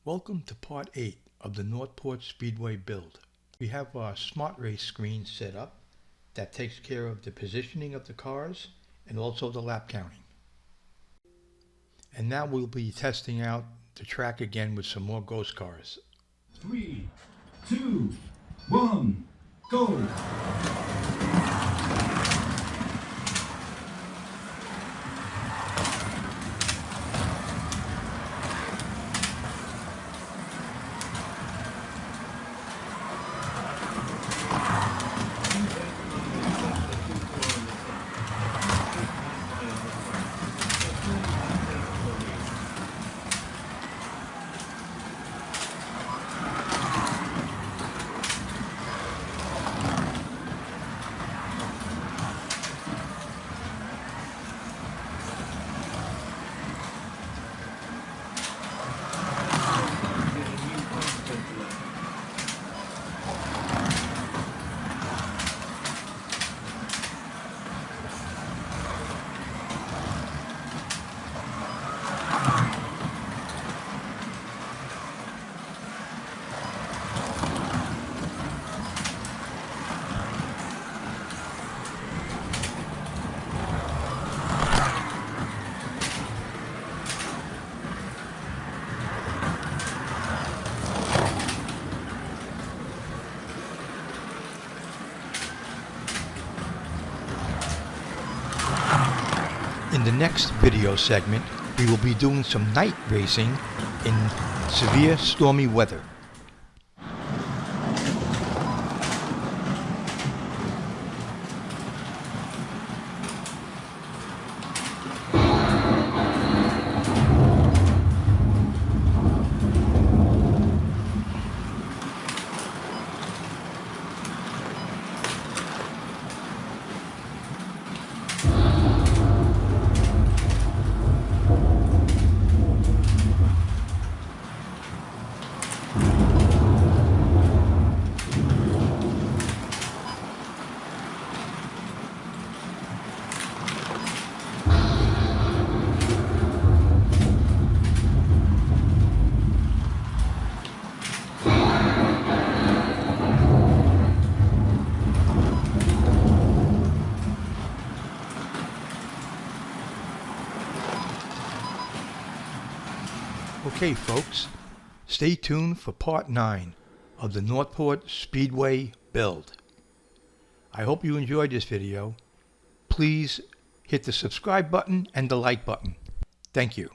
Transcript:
Welcome to part 8 of the Northport Speedway build. We have our Smart Race screen set up that takes care of the positioning of the cars and also the lap counting. And now we'll be testing out the track again with some more ghost cars. 3, 2, 1, go! In the next video segment, we will be doing some night racing in severe stormy weather. Okay folks, stay tuned for part 9 of the Northport Speedway build. I hope you enjoyed this video. Please hit the subscribe button and the like button. Thank you.